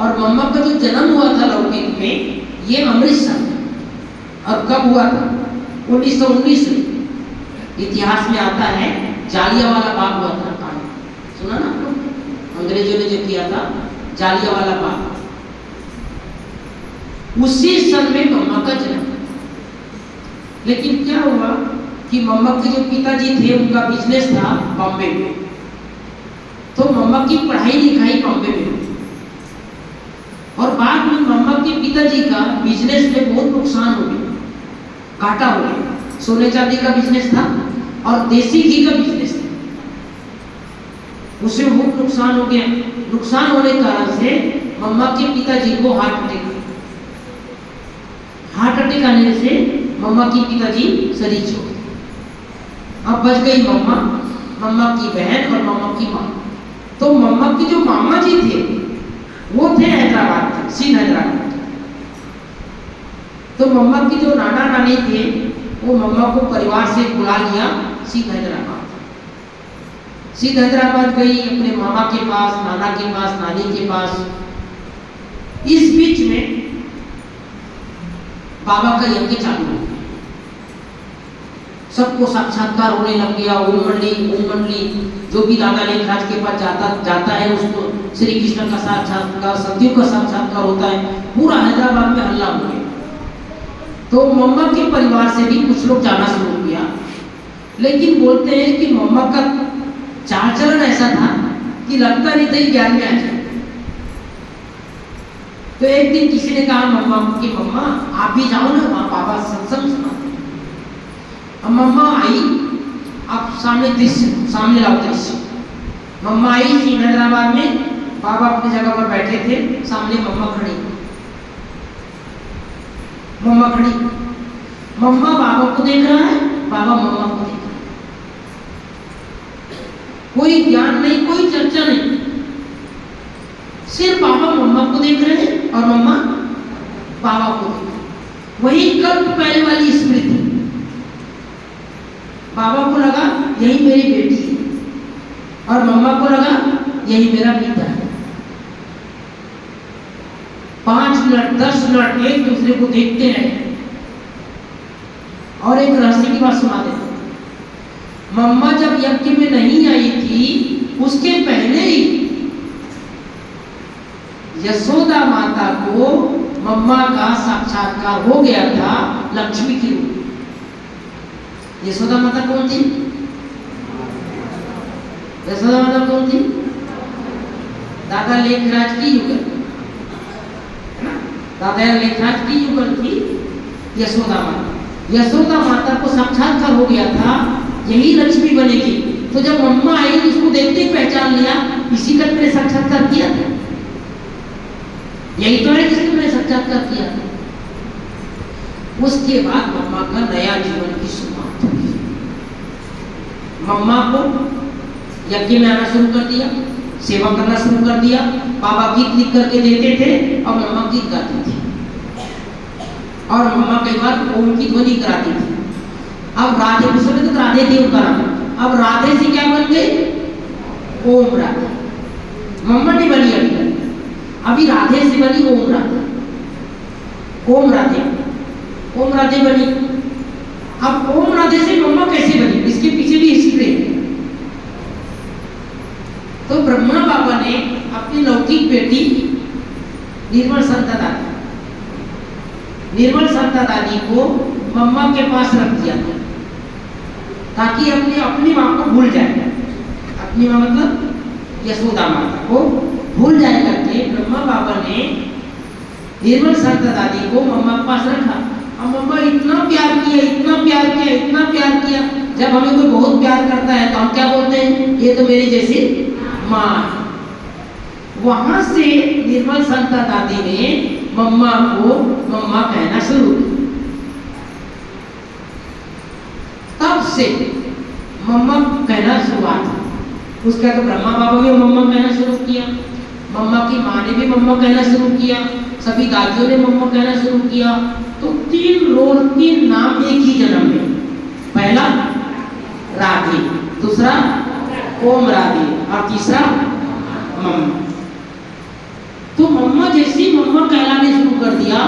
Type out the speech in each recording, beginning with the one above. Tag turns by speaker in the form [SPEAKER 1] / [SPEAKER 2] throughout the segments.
[SPEAKER 1] और मम्मा का जो जन्म हुआ था लौकिक में, ये अमृतसर में। और कब हुआ था? 1919 में। इतिहास में आता है जालियांवाला बाग हुआ था कांड, सुना ना आप लोग? अंग्रेजों ने जो किया था जालियांवाला बाग, उसी सन में मम्मा का जन्म। लेकिन क्या हुआ कि मम्मा के जो पिताजी थे उनका बिजनेस था बॉम्बे में, तो मम्मा की पढ़ाई लिखाई बॉम्बे में हुई। और बाद में मम्मा के पिताजी का बिजनेस में बहुत नुकसान हो गया, घाटा हो गया। सोने चांदी का बिजनेस था और देसी घी का बिजनेस था, उससे बहुत नुकसान हो गया। नुकसान होने के कारण से मम्मा के पिताजी को हार्ट अटैक आने से मम्मा की पिताजी शरीर छोड़ गए। अब बच गई मम्मा, मम्मा की बहन और मम्मा की माँ। तो मम्मा के जो मामा जी थे वो थे हैदराबाद के, सिंध हैदराबाद। तो मम्मा की जो नाना नानी थे वो मम्मा को परिवार से बुला लिया सिंध हैदराबाद। सिंध हैदराबाद गई अपने मामा के पास, नाना के पास, नानी के पास। इस बीच में बाबा का यज्ञ चालू हो गया, सबको साक्षात्कार होने लग गया। ओम मंडली जो भी दादा लेखराज के पास जाता है उसको श्री कृष्ण का साक्षात्कार, सतयुग का साक्षात्कार होता है। पूरा हैदराबाद में हल्ला हो गया। तो मम्मा के परिवार से भी कुछ लोग जाना शुरू किया, लेकिन बोलते हैं कि मम्मा का चाल चलन ऐसा था कि लगता नहीं था कि ज्ञान में आ जाए। तो एक दिन किसी ने कहा मम्मा को कि मम्मा आप भी जाओ ना, वहाँ बाबा सत्संग सुनाते हैं। अब मम्मा आई, आप सामने लाओ दृश्य। मम्मा आई सिंध हैदराबाद में, बाबा अपनी जगह पर बैठे थे, सामने मम्मा खड़ी। मम्मा बाबा को देख रहा है, बाबा मम्मा को देख रहा है। कोई ज्ञान नहीं, कोई चर्चा नहीं, सिर्फ बाबा मम्मा को देख रहे हैं और मम्मा बाबा को देख रहे हैं। वही कल्प पहले वाली स्मृति। बाबा को लगा यही मेरी बेटी है और मम्मा को लगा यही मेरा पिता है। 5 मिनट 10 मिनट एक दूसरे को देखते रहे। और एक रहस्य की बात सुना देता हूं। मम्मा जब यज्ञ में नहीं आई थी, उसके पहले ही यशोदा माता को मम्मा का साक्षात्कार हो गया था लक्ष्मी की रूप। यशोदा माता कौन थी? यशोदा माता कौन थी? दादा लेखराज की युगल, है ना? दादा लेखराज की युगल थी यशोदा माता। यशोदा माता को साक्षात्कार हो गया था, यही लक्ष्मी बनेगी। तो जब मम्मा आई तो उसको देखते ही पहचान लिया, इसी का मैंने साक्षात्कार किया था, यही तो है जिसको मैंने साक्षात्कार किया था। उसके बाद मम्मा का नया जीवन की शुरुआत हुई। मम्मा को यज्ञ में आना शुरू कर दिया, सेवा करना शुरू कर दिया। बाबा गीत लिख करके देते थे और मम्मा गीत गाती थी, और मम्मा कई बार ओम की ध्वनि कराती थी। अब राधे, उस समय तक राधे देव का नाम, अब राधे से क्या बन गई? ओम राधे। मम्मा ने बनी अभी राधे से बनी ओम राधे। ओम राधे बनी। अब ओम राधे से मम्मा कैसे बनी, इसके पीछे भी हिस्ट्री है। तो ब्रह्मा बाबा ने अपनी लौकिक बेटी निर्मल संता दादी को मम्मा के पास रख दिया था, ताकि अपनी माँ को भूल जाए। अपनी माँ मतलब यशोदा माता को भूल जाए करके ब्रह्मा बाबा ने निर्मल संता दादी को मम्मा के पास रखा। अब मम्मा इतना प्यार किया। जब हमें कोई बहुत प्यार करता है तो हम क्या बोलते हैं? ये तो मेरी जैसी माँ है। वहां से निर्मल संता दादी ने मम्मा को मम्मा कहना शुरू किया। तब से मम्मा कहना शुरुआत हुई। उसका तो ब्रह्मा बाबा ने मम्मा कहना शुरू किया, मम्मा की माँ ने भी मम्मा कहना शुरू किया, सभी दादियों ने मम्मा कहना शुरू किया। तो 3 नाम एक ही जन्म में। पहला राधे, दूसरा ओम राधे और तीसरा मम्मा। तो मम्मा कहलाने शुरू कर दिया,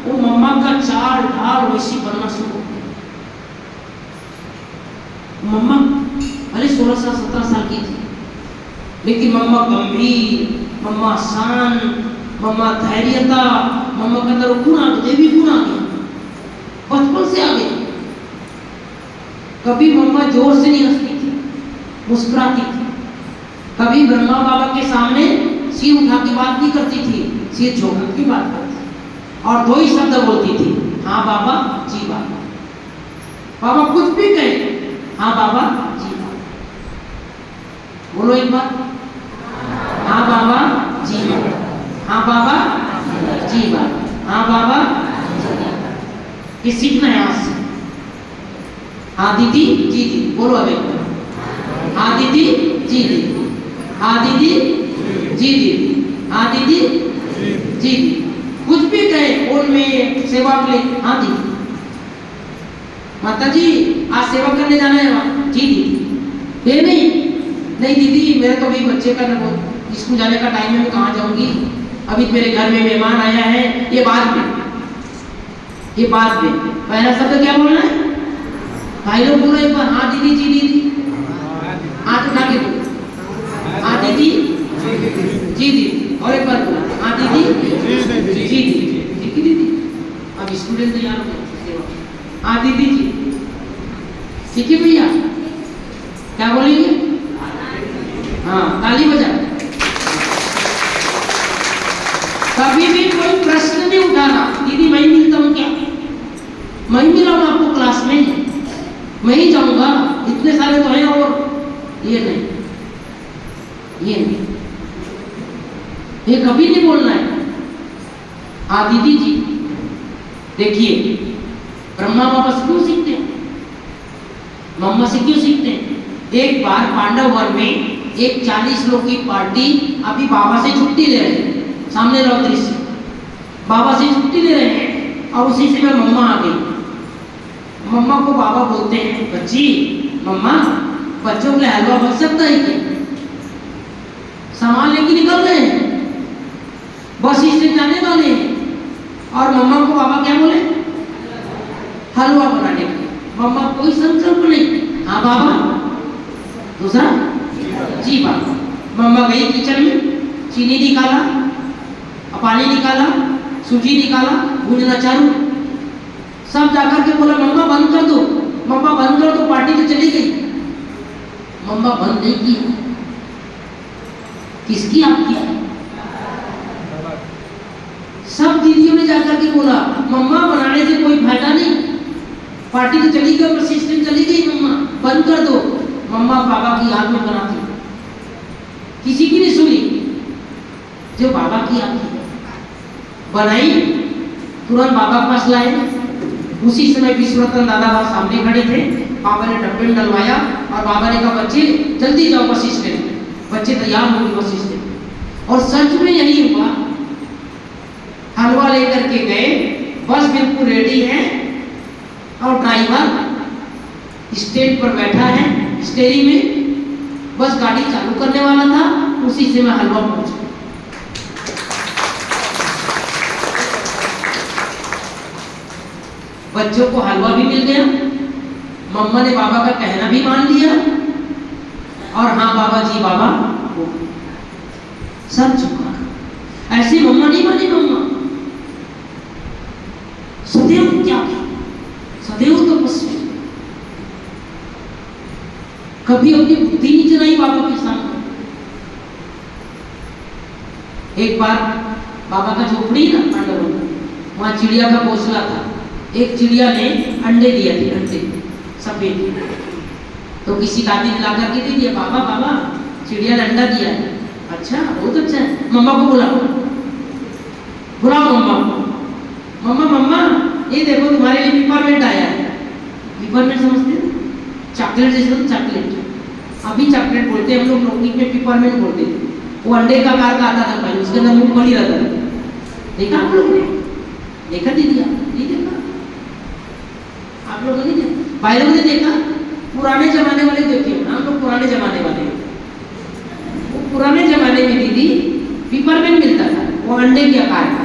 [SPEAKER 1] वो मम्मा का चाल ढाल वैसी बनना शुरू हो गया। मम्मा भले 16 साल 17 साल की थी, लेकिन मम्मा गंभीर, मम्मा शांत, मम्मा धैर्यता, मम्मा के अंदर गुण आ गया, देवी गुण आ गया, बचपन से आ गया। कभी मम्मा जोर से नहीं हंसती थी, मुस्कुराती थी। कभी ब्रह्मा बाबा के सामने सिर उठा के बात नहीं करती थी, सिर झोंक के बात करती थी और 2 ही शब्द बोलती थी, हाँ बाबा जी बाबा। बाबा कुछ भी कहे, हाँ बाबा जी बाबा। बोलो एक बार, हाँ बाबा जी बाबा, हाँ बाबा जी बाबा, हाँ बाबा। ये सीखना है आज से। हाँ दीदी जी दीदी, बोलो अब एक बार, हाँ दीदी जी दीदी, हाँ दीदी जी दीदी, हाँ दीदी जी दीदी। कुछ भी कहे फोन में सेवा के लिए, हाँ दीदी। माता जी आज सेवा करने जाना है वहाँ, जी दीदी। ये नहीं दीदी, मेरे तो अभी बच्चे का स्कूल जाने का टाइम है, मैं कहाँ जाऊंगी, अभी मेरे घर में मेहमान आया है, ये बाद में, ये बाद में। पहला शब्द क्या बोलना है भाई लोग, बोलो एक बार, हाँ दीदी जी दीदी, हाथ उठा के बोलो, हाँ दीदी जी दीदी। और एक बार बोलो, हाँ दीदी जी दीदी, दीदी। अब स्टूडेंट तैयार हो गए, हाँ दीदी जी, ठीक है भैया, क्या बोलेंगे, हाँ ताली बजा। कभी भी कोई प्रश्न नहीं उठाना, दीदी मैं मिलता हूँ क्या, मैं मिला हूँ आपको क्लास में, मैं ही जाऊंगा, इतने सारे तो हैं, और ये नहीं, ये नहीं, ये कभी नहीं बोलना है। हाँ दीदी जी। देखिए ब्रह्मा बाबा से क्यों सीखते हैं, मम्मा से क्यों सीखते हैं। एक बार पांडव वन में एक 40 लोग की पार्टी अभी बाबा से छुट्टी ले रहे हैं, सामने रहो दृश्य, बाबा से छुट्टी ले रहे हैं और उसी समय मम्मा आ गई। मम्मा को बाबा बोलते हैं, बच्ची मम्मा बच्चों के लिए हलवा बन सकता है क्या, सामान लेके निकल रहे हैं, बस इससे जाने वाले हैं, और मम्मा को बाबा क्या बोले, हलवा बनाने के लिए। मम्मा कोई संकल्प नहीं, हाँ बाबा, दूसरा जी बाबा। मम्मा गई किचन में, चीनी निकाला, पानी निकाला, सूजी निकाला, भूनना चालू, सब जाकर के बोला मम्मा बंद कर दो, मम्मा बंद कर दो, पार्टी तो चली गई। मम्मा बंद नहीं की, किसकी, आपकी। सब दीदियों ने जाकर के बोला मम्मा बनाने से कोई फायदा नहीं, पार्टी तो चली गई, सिस्टम चली गई, मम्मा बंद कर दो। मम्मा बाबा की याद में बनाती, किसी की नहीं सुनी, जो बाबा की याद थी बनाई, तुरंत बाबा के पास लाए। उसी समय विश्वरतन दादा बाबा सामने खड़े थे, बाबा ने डब्बे में डलवाया और बाबा ने कहा बच्चे जल्दी जाओ बस स्टैंड में, बच्चे तैयार हो गए बस स्टैंड। और सच में यही हुआ, हलवा लेकर के गए, बस बिल्कुल रेडी है और ड्राइवर स्टैंड पर बैठा है, स्टेयरिंग में, बस गाड़ी चालू करने वाला था, उसी समय हलवा पहुंच गया। बच्चों को हलवा भी मिल गया, मम्मा ने बाबा का कहना भी मान लिया, और हाँ बाबा जी बाबा सब चुका। ऐसी मम्मा नहीं मानी, मम्मा सदैव त्यागी, सदैव तपस्वी, कभी अपनी बुद्धि नहीं चलाई बाबा के सामने। एक बार बाबा का झोपड़ी ना पांडव, वहां चिड़िया का घोंसला था, एक चिड़िया ने अंडे दिए थे, अंडे सफेद, तो किसी दादी ने लाकर के दे दिया, बाबा बाबा चिड़िया ने अंडा दिया है, अच्छा बहुत अच्छा है, मम्मा को बुलाओ, बुलाओ मम्मा को। मम्मा मम्मा ये देखो तुम्हारे लिए पिपरमेंट आया है। पिपरमेंट समझते हो, चॉकलेट जैसे, चॉकलेट, अभी चॉकलेट बोलते हैं हम लोग, लौकी में पिपरमेंट बोलते थे। वो अंडे का आकार का आता था भाई, उसके अंदर मूंगफली रहता था, देखा आप लोगों ने, देखा दीदी, नहीं देखा आप लोगों ने, देखा भाई लोगों ने देखा, पुराने जमाने वाले देखे, हम लोग पुराने जमाने वाले। वो पुराने जमाने में दीदी पिपरमेंट मिलता था, वो अंडे के आकार का,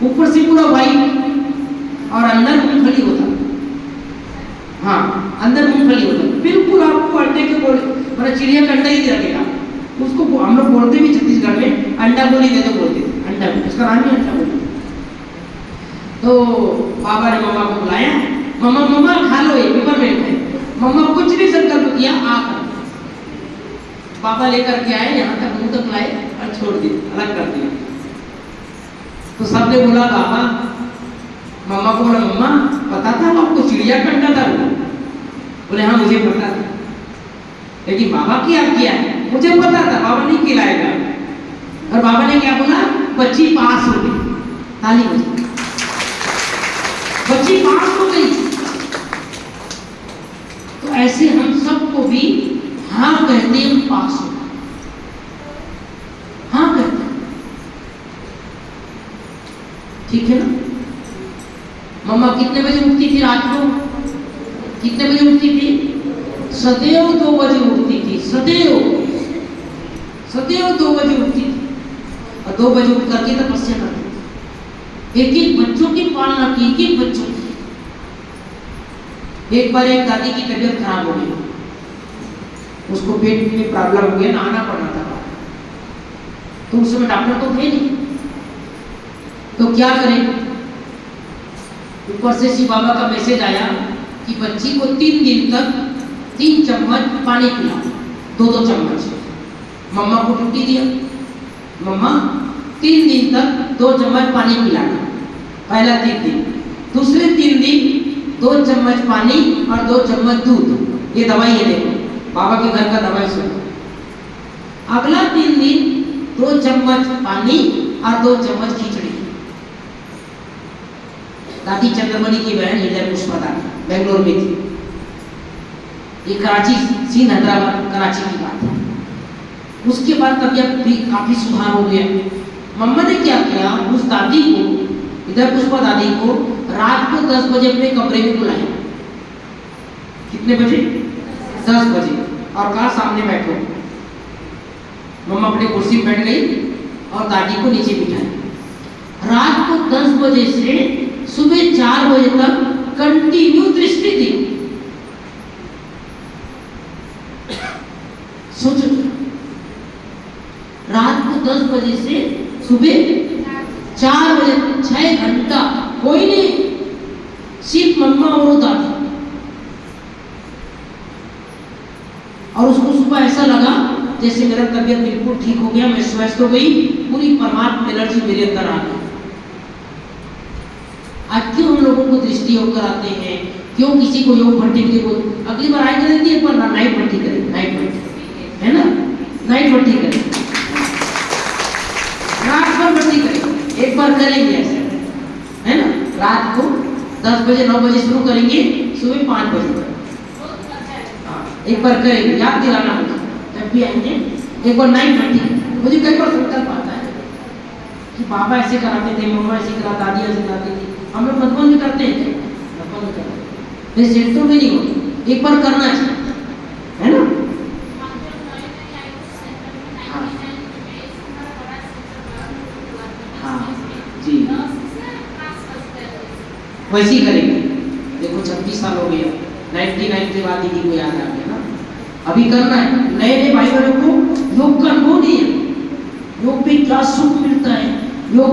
[SPEAKER 1] ऊपर से पूरा व्हाइट और अंदर मूंगफली होता। हाँ, अंदर मूंगफली होता, बिल्कुल आपको अंडे के बोले मतलब चिड़िया का अंडा ही रखेगा उसको। हम लोग बोलते भी छत्तीसगढ़ में अंडा गोली दे दो बोलते, अंडा, उसका नाम ही अंडा गोली। तो पापा ने मम्मा को बुलाया, मम्मा मम्मा खा लो, ये पेपरमेंट है। मम्मा कुछ भी संकल्प किया, आकर पापा लेकर के आए, यहाँ तक मुंह तक लाए और छोड़ दिए, अलग कर दिया। तो सबने बोला पापा, मम्मा को बोला मम्मा पता था आपको चिड़िया का अंडा था? बोले हाँ मुझे पता था, लेकिन बाबा क्या किया है मुझे पता था, बाबा नहीं खिलाएगा। और बाबा ने क्या बोला, बच्ची पास हो गई, ताली बजी, बच्ची पास हो गई। तो ऐसे हम सबको भी हाँ कहते हम पास हो, हाँ कहते हैं, ठीक है ना। मम्मा कितने बजे उठती थी रात को? कितने बजे उठती थी? सदैव 2 बजे उठती थी, सदैव 2 बजे उठती थी और 2 बजे उठ करके तपस्या करती थी। एक बच्चों की पालना की, एक बच्चों की। एक बार एक दादी की तबीयत खराब हो गई, उसको पेट में प्रॉब्लम हो गया, नहाना पड़ना था। तो उस समय डॉक्टर तो थे नहीं, तो क्या करें? ऊपर से शिव बाबा का मैसेज आया कि बच्ची को 3 दिन तक 3 चम्मच पानी पिला, 2-2 चम्मच। मम्मा को ड्यूटी दिया, मम्मा 3 दिन तक 2 चम्मच पानी पिलाना, पहला 3 दिन, दूसरे 3 दिन 2 चम्मच पानी और 2 चम्मच दूध। ये दवाई है, देखो बाबा के घर का दवाई सुनो। अगला 3 दिन 2 चम्मच पानी और 2 चम्मच खिचड़ी। दादी चंद्रमणि की बहन हृदय पुष्पा दादी बेंगलोर में थी, ये कराची, सिंध, हैदराबाद, कराची की बात है। उसके बाद तबीयत भी काफी सुधार हो गया। मम्मा ने क्या किया, उस दादी को, हृदय पुष्पा दादी को रात को 10 बजे अपने कमरे में बुलाया। कितने बजे? 10 बजे, और कहा सामने बैठो। मम्मा अपने कुर्सी पर बैठ गई और दादी को नीचे बिठाया। रात को 10 बजे से सुबह 4 बजे तक कंटिन्यू दृष्टि दी। सोचो, रात को 10 बजे से सुबह 4 बजे, 6 घंटा कोई नहीं, सिर्फ मम्मा और दादी। और उसको सुबह ऐसा लगा जैसे मेरा तबीयत बिल्कुल ठीक हो गया, मैं स्वस्थ हो गई, पूरी परमात्मा एनर्जी मेरे अंदर आ गई। आज क्यों हम लोगों को दृष्टि योग कराते हैं? क्यों किसी को योग भट्टी के बोल, अगली बार आए करेंगे, एक बार नाइट भट्टी करें, नाइट भट्टी है ना, नाइट भट्टी करें, रात भर भट्टी करें, एक बार करेंगे ऐसे, है ना। रात को 10 बजे 9 बजे शुरू करेंगे, सुबह 5 बजे तक। एक बार करेंगे, याद दिलाना मुझे जब भी आएंगे, एक बार नाइट भट्टी। मुझे कई बार संकल्प आता है कि बाबा ऐसे कराते थे, मम्मा ऐसे करा, दादी ऐसे कराती थी, हम लोग मधुबन में करते हैं, मधुबन में करते हैं, सेंटर में नहीं होती, एक बार करना चाहिए, है ना। हाँ हाँ जी, वैसे ही करेंगे। देखो 26 साल हो गया, 99 के बाद दीदी को याद आ गया ना, अभी करना है। नए नए भाई बहनों को योग का अनुभव नहीं है, योग में क्या सुख मिलता है, योग